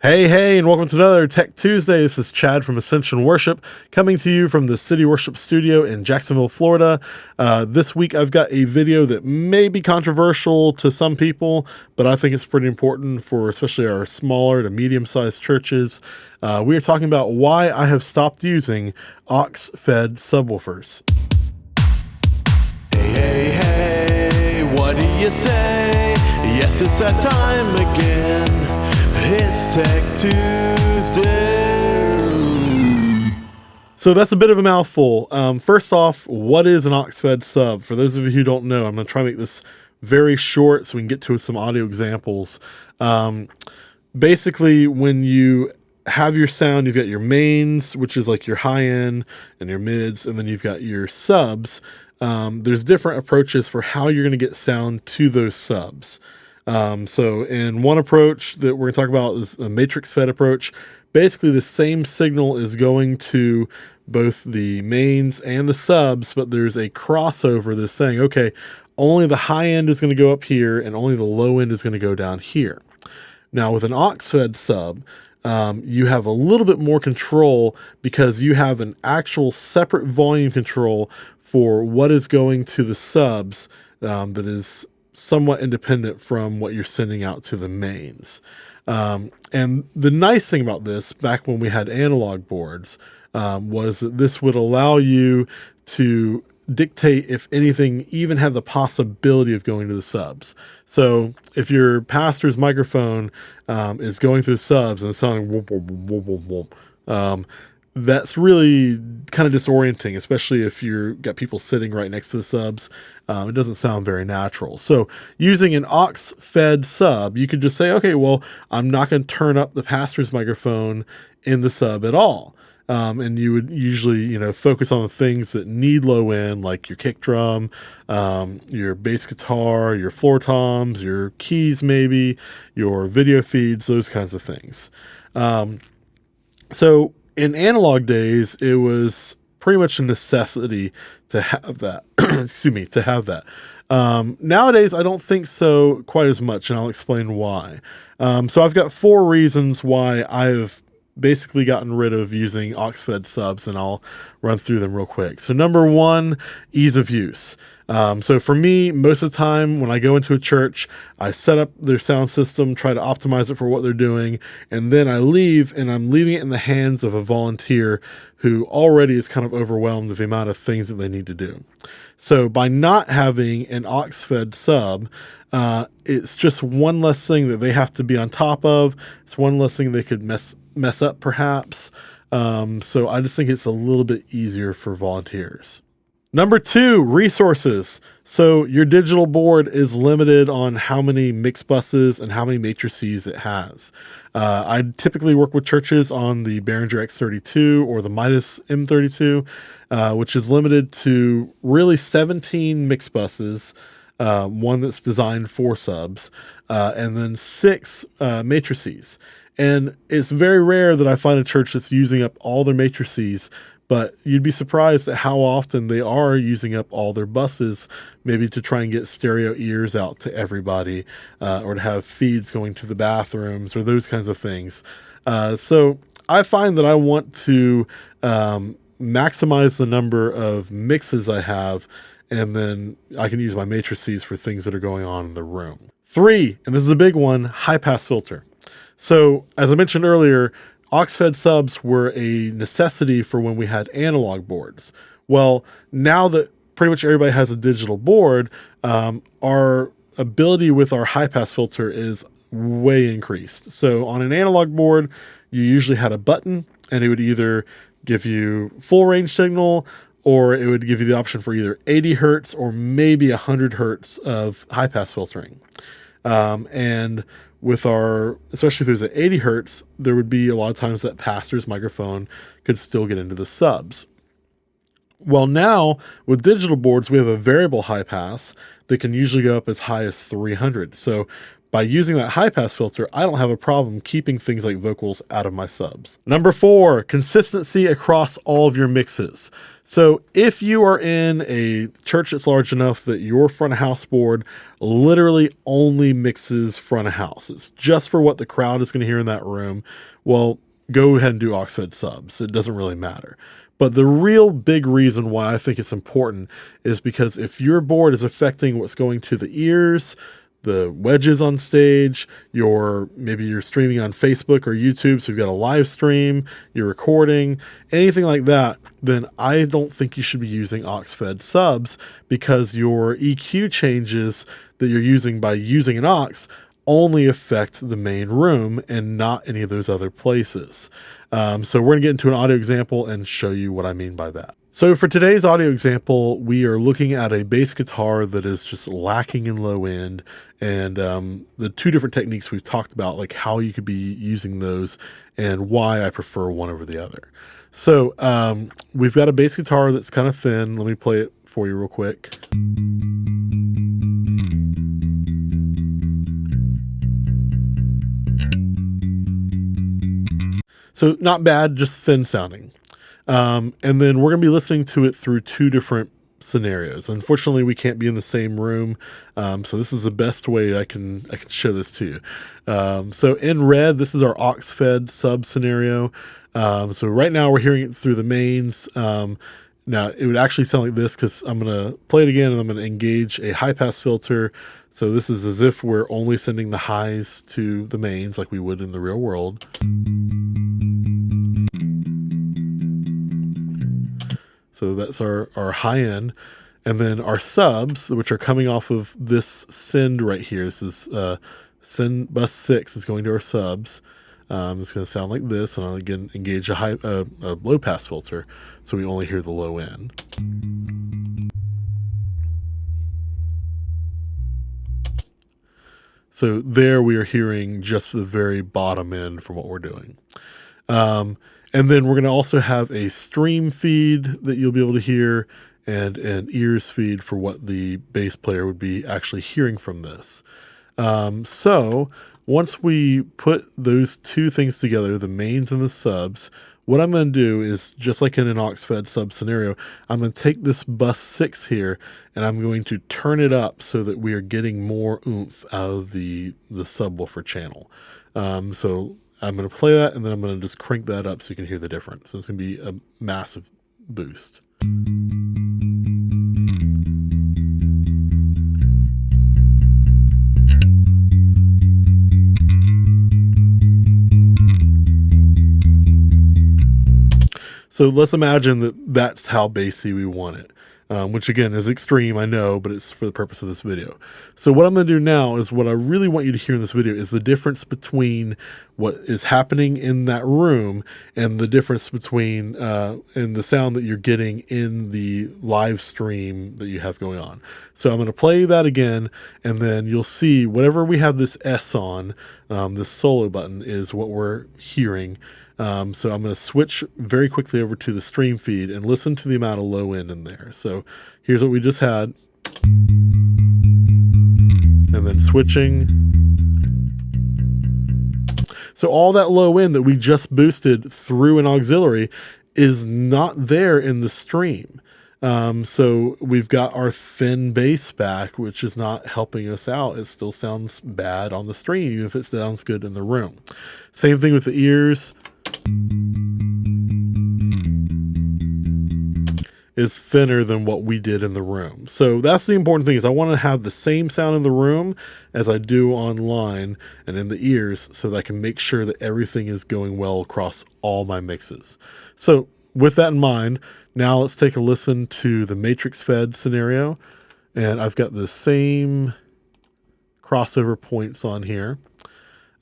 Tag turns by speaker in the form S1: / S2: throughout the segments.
S1: Hey, and welcome to another Tech Tuesday. This is Chad from Ascension Worship, coming to you from the City Worship Studio in Jacksonville, Florida. This week, I've got a video that may be controversial to some people, but I think it's pretty important for especially our smaller to medium-sized churches. We are talking about why I have stopped using Aux Fed subwoofers.
S2: Hey, what do you say? Yes, it's that time again. It's Tech Tuesday.
S1: So that's a bit of a mouthful. First off, what is an Aux Fed sub? For those of you who don't know, I'm going to try to make this very short so we can get to some audio examples. Basically, when you have your sound, you've got your mains, which is like your high end, and your mids, and then you've got your subs. There's different approaches for how you're going to get sound to those subs. So in one approach that we're going to talk about is a matrix fed approach. Basically, the same signal is going to both the mains and the subs, but there's a crossover that's saying, okay, only the high end is going to go up here and only the low end is going to go down here. Now, with an aux fed sub, you have a little bit more control because you have an actual separate volume control for what is going to the subs that is somewhat independent from what you're sending out to the mains. And the nice thing about this, back when we had analog boards, was that this would allow you to dictate if anything even had the possibility of going to the subs. So if your pastor's microphone is going through subs and sounding whoop, whoop, whoop, whoop, whoop, that's really kind of disorienting, especially if you've got people sitting right next to the subs. It doesn't sound very natural. So using an aux fed sub, you could just say, okay, well, I'm not going to turn up the pastor's microphone in the sub at all. And you would usually, focus on the things that need low end, like your kick drum, your bass guitar, your floor toms, your keys, maybe your video feeds, those kinds of things. So in analog days, it was pretty much a necessity to have that. To have that. Nowadays, I don't think so quite as much, and I'll explain why. So I've got 4 reasons why I've basically gotten rid of using aux fed subs, and I'll run through them real quick. So number 1, ease of use. So for me, most of the time when I go into a church, I set up their sound system, try to optimize it for what they're doing, and then I leave, and I'm leaving it in the hands of a volunteer who already is kind of overwhelmed with the amount of things that they need to do. So by not having an aux fed sub, it's just one less thing that they have to be on top of. It's one less thing they could mess up perhaps. So I just think it's a little bit easier for volunteers. Number 2, resources. So your digital board is limited on how many mix buses and how many matrices it has. I typically work with churches on the Behringer X32 or the Midas M32, which is limited to really 17 mix buses, one that's designed for subs, and then 6 matrices. And it's very rare that I find a church that's using up all their matrices, but you'd be surprised at how often they are using up all their buses, maybe to try and get stereo ears out to everybody, or to have feeds going to the bathrooms or those kinds of things. So I find that I want to maximize the number of mixes I have, and then I can use my matrices for things that are going on in the room. 3, and this is a big one, high pass filter. So as I mentioned earlier, aux fed subs were a necessity for when we had analog boards. Well, now that pretty much everybody has a digital board, our ability with our high pass filter is way increased. So on an analog board, you usually had a button, and it would either give you full range signal, or it would give you the option for either 80 hertz or maybe 100 hertz of high pass filtering. And with especially if it was at 80 hertz, there would be a lot of times that pastor's microphone could still get into the subs. Well, now with digital boards, we have a variable high pass that can usually go up as high as 300. So By using that high pass filter, I don't have a problem keeping things like vocals out of my subs. Number 4, consistency across all of your mixes. So if you are in a church that's large enough that your front of house board literally only mixes front of house, it's just for what the crowd is going to hear in that room, well, go ahead and do Aux Fed subs. It doesn't really matter. But the real big reason why I think it's important is because if your board is affecting what's going to the ears, the wedges on stage, maybe you're streaming on Facebook or YouTube, so you've got a live stream, you're recording, anything like that, then I don't think you should be using Aux Fed subs, because your EQ changes that you're using by using an aux only affect the main room and not any of those other places. So we're gonna get into an audio example and show you what I mean by that. So for today's audio example, we are looking at a bass guitar that is just lacking in low end, and the two different techniques we've talked about, like how you could be using those and why I prefer one over the other. So we've got a bass guitar that's kind of thin. Let me play it for you real quick. So not bad, just thin sounding. And then we're going to be listening to it through two different scenarios. Unfortunately, we can't be in the same room. So this is the best way I can show this to you. So in red, this is our Aux Fed Sub scenario. So right now we're hearing it through the mains. Now it would actually sound like this, because I'm going to play it again and I'm going to engage a high pass filter. So this is as if we're only sending the highs to the mains like we would in the real world. So that's our high end. And then our subs, which are coming off of this send right here. This is send bus 6 is going to our subs. It's going to sound like this. And I'll again engage a low pass filter, so we only hear the low end. So there we are hearing just the very bottom end from what we're doing. And then we're going to also have a stream feed that you'll be able to hear, and an ears feed for what the bass player would be actually hearing from this. So once we put those two things together, the mains and the subs, what I'm going to do is, just like in an Aux Fed Sub scenario, I'm going to take this bus 6 here and I'm going to turn it up so that we are getting more oomph out of the subwoofer channel. So I'm going to play that, and then I'm going to just crank that up so you can hear the difference. So it's going to be a massive boost. So let's imagine that that's how bassy we want it. Which again is extreme, I know, but it's for the purpose of this video. So what I'm going to do now is, what I really want you to hear in this video is the difference between what is happening in that room and the difference between in the sound that you're getting in the live stream that you have going on. So I'm going to play that again, and then you'll see whatever we have this S on, this solo button, is what we're hearing. So I'm going to switch very quickly over to the stream feed and listen to the amount of low end in there. So here's what we just had. And then switching. So all that low end that we just boosted through an auxiliary is not there in the stream. So we've got our thin bass back, which is not helping us out. It still sounds bad on the stream, even if it sounds good in the room. Same thing with the ears. Is thinner than what we did in the room. So that's the important thing, is I want to have the same sound in the room as I do online and in the ears, so that I can make sure that everything is going well across all my mixes. So with that in mind, now let's take a listen to the Matrix Fed scenario. And I've got the same crossover points on here.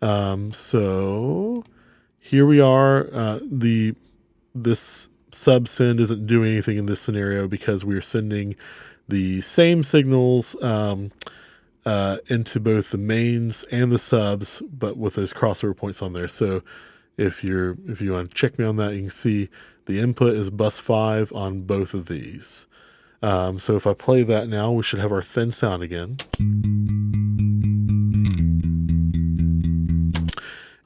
S1: So here we are. This sub send isn't doing anything in this scenario because we're sending the same signals into both the mains and the subs, but with those crossover points on there. So if you want to check me on that, you can see the input is bus 5 on both of these. So if I play that now, we should have our thin sound again.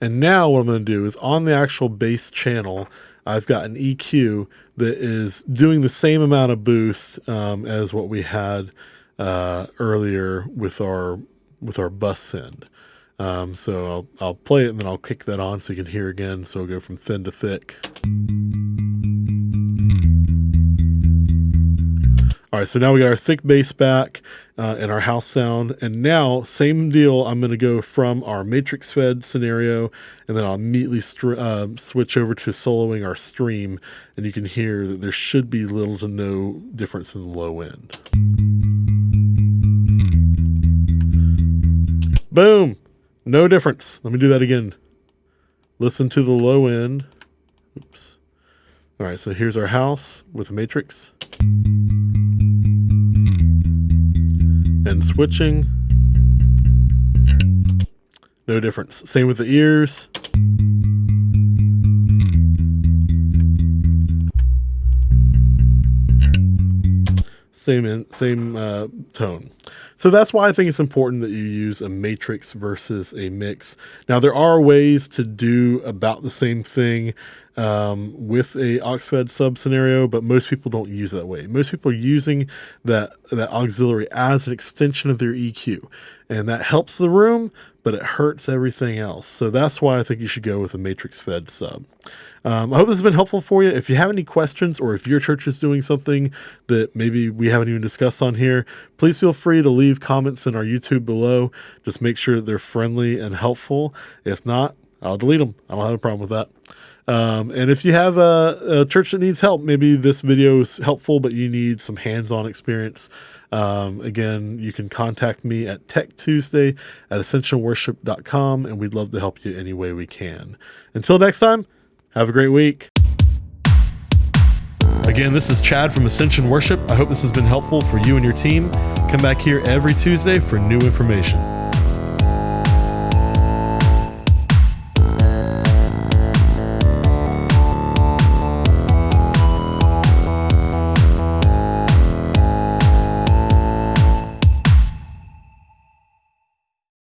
S1: And now what I'm going to do is on the actual bass channel, I've got an EQ that is doing the same amount of boost as what we had earlier with our bus send. So I'll play it and then I'll kick that on so you can hear again. So it'll go from thin to thick. All right, so now we got our thick bass back and our house sound. And now, same deal, I'm going to go from our matrix fed scenario, and then I'll immediately switch over to soloing our stream. And you can hear that there should be little to no difference in the low end. Boom! No difference. Let me do that again. Listen to the low end. Oops. All right, so here's our house with a matrix. And switching. No difference. Same with the ears. Same tone. So that's why I think it's important that you use a matrix versus a mix. Now, there are ways to do about the same thing with a Aux Fed Sub scenario, but most people don't use it that way. Most people are using that auxiliary as an extension of their EQ, and that helps the room, but it hurts everything else. So that's why I think you should go with a matrix fed sub. I hope this has been helpful for you. If you have any questions, or if your church is doing something that maybe we haven't even discussed on here, please feel free to leave comments in our YouTube below. Just make sure that they're friendly and helpful. If not, I'll delete them. I don't have a problem with that. And if you have a church that needs help, maybe this video is helpful, but you need some hands-on experience. Again, you can contact me at TechTuesday at ascensionworship.com, and we'd love to help you any way we can. Until next time, have a great week. Again, this is Chad from Ascension Worship. I hope this has been helpful for you and your team. Come back here every Tuesday for new information.